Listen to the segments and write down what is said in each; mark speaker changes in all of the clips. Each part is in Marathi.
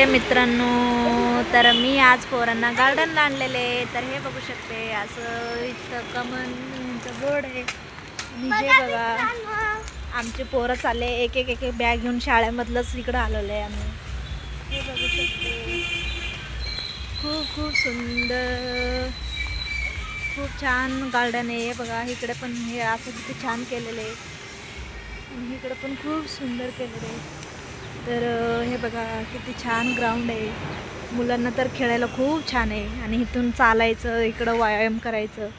Speaker 1: मित्रांनो, तर मी आज पोरांना गार्डनला आणलेले. तर हे बघू शकते, असं इथं कमनचं बोर्ड आहे. आणि हे बघा, आमचे पोरं चालले एक एक एक बॅग घेऊन शाळेमधलंच इकडं आलेलं आहे आम्ही. हे बघू शकते, खूप खूप सुंदर, खूप छान गार्डन आहे. हे बघा, इकडे पण हे असं किती छान केलेलं आहे आणि इकडे पण खूप सुंदर केलेलं आहे. तर हे बघा, किती छान ग्राउंड आहे. मुलांना तर खेळायला खूप छान आहे. आणि इथून चालायचं, इकडं व्यायाम करायचं,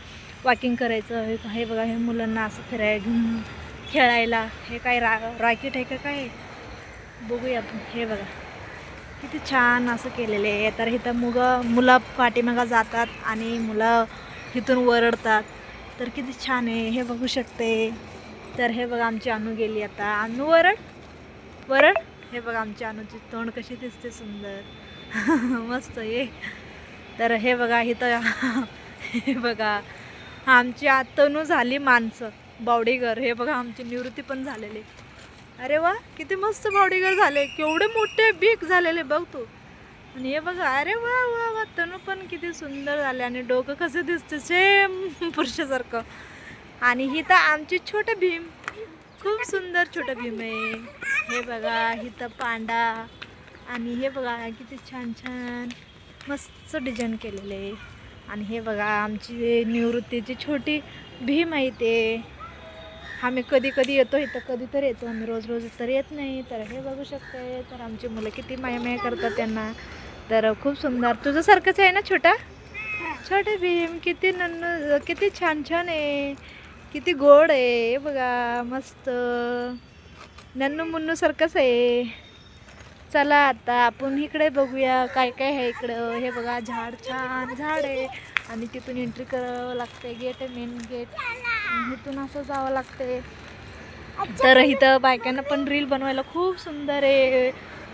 Speaker 1: वॉकिंग करायचं. हे बघा, हे मुलांना असं फिरायला घेऊन खेळायला. हे काय रॅकेट आहे का काय, बघूया आपण. हे बघा, किती छान असं केलेलं आहे. तर इथं मुलं पाठीमागं जातात आणि मुलं इथून वरडतात. तर किती छान आहे, हे बघू शकते. तर हे बघा, आमची अनु गेली आता. अनु वरड. हे बघा, आमच्या अनुची तोंड कशी दिसते, सुंदर मस्त आहे. तर हे बघा, इथं हे बघा, आमची तनू झाली माणसं बॉडीगर. हे बघा, आमची निवृत्ती पण झालेली. अरे वा, किती मस्त बॉडीगर झाले, केवढे मोठे बिग झालेले बघ तू. आणि हे बघा, अरे वा वा वा, तनू पण किती सुंदर झाले. आणि डोकं कसं दिसतं, सेम पुरुषासारखं. आणि ही तर आमची छोटे भीम, खूप सुंदर छोटं भीम आहे. हे बघा, इथं पांडा. आणि हे बघा, किती छान छान मस्त डिझाईन केलेलं आहे. आणि हे बघा, आमची निवृत्तीची छोटी भीम आहे. ते आम्ही कधी कधी येतो इथं, कधी तर येतो आम्ही, रोज रोज तर येत नाही. तर हे बघू शकते. तर आमची मुलं किती माया करतात त्यांना. तर खूप सुंदर, तुझ्यासारखंच आहे ना छोटे भीम. किती नन्नू, किती छान छान आहे, किती गोड आहे. हे बघा, मस्त नन्नू मुन्नू सारखंच आहे. चला आता आपण इकडे बघूया काय काय आहे इकडं. हे बघा, छान झाड आहे. आणि तिथून एंट्री करावं लागते, गेट आहे, मेन गेट. इथून असं जावं लागते. तर इथं बायकांना पण रील बनवायला खूप सुंदर आहे,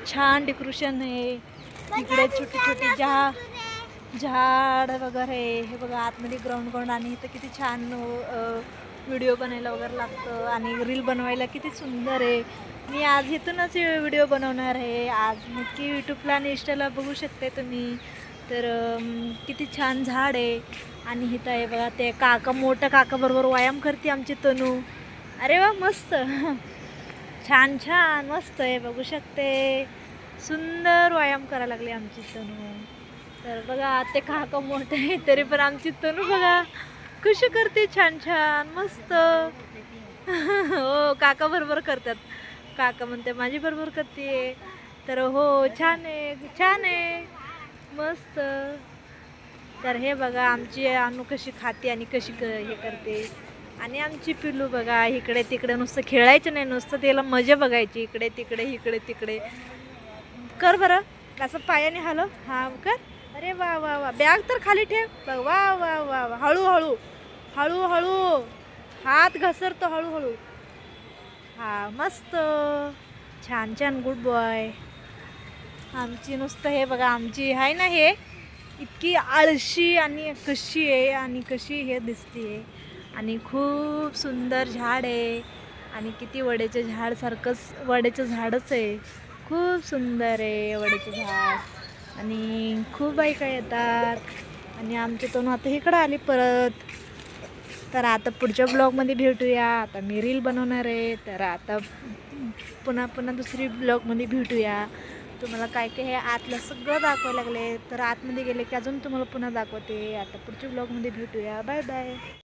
Speaker 1: छान डेकोरेशन आहे. इकडे छोटी छोटी झाड वगैरे. हे बघा, आतमध्ये ग्राउंड. आणि इथं किती छान व्हिडिओ बनायला वगैरे लागतं. आणि रील बनवायला किती सुंदर आहे. मी आज इथूनच व्हिडिओ बनवणार आहे. आज नक्की यूट्यूबला आणि इंस्टाला बघू शकते तुम्ही. तर किती छान झाड आहे. आणि इथं आहे बघा, ते मोठं काका बरोबर व्यायाम करते आमची तनू. अरे वा, मस्त छान छान मस्त आहे, बघू शकते. सुंदर व्यायाम करायला लागली आमची तनू. तर बघा, ते काका मोठं आहे तरी पण आमची तनू बघा कशी करते, छान छान मस्त हो, काका बरोबर करतात. काका म्हणते माझी बरोबर करते. तर हो, छान आहे मस्त. तर हे बघा, आमची अनु कशी खाते आणि कशी हे करते. आणि आमची पिल्लू बघा, इकडे तिकडे नुसतं खेळायचं नाही, नुसतं त्याला मजा बघायची. इकडे तिकडे कर बरं, असं पायाने हलव. हा कर. अरे वा वा वा, बॅग तर खाली ठेव बघ. वा वा वा वा, हळूहळू हात घसरतो, हळूहळू. हा, मस्त छान छान, गुड बॉय आमची. नुसतं हे बघा, आमची आहे ना, हे इतकी आळशी आणि कशी आहे, आणि कशी हे दिसते. आणि खूप सुंदर झाड आहे. आणि किती वड्याचं झाडसारखंच, वड्याचं झाडच आहे. खूप सुंदर आहे वड्याचं झाड. आणि खूप बायका येतात. आणि आमच्या तोन आता इकडं आली परत. तर आता पुढच्या ब्लॉगमध्ये भेटूया. आता मी रील बनवणार आहे. तर आता पुन्हा दुसरी ब्लॉगमध्ये भेटूया. तुम्हाला काय काय हे आतलं सगळं दाखवायला लागले. तर आतमध्ये गेले की अजून तुम्हाला पुन्हा दाखवते. आता पुढच्या ब्लॉगमध्ये भेटूया. Bye bye.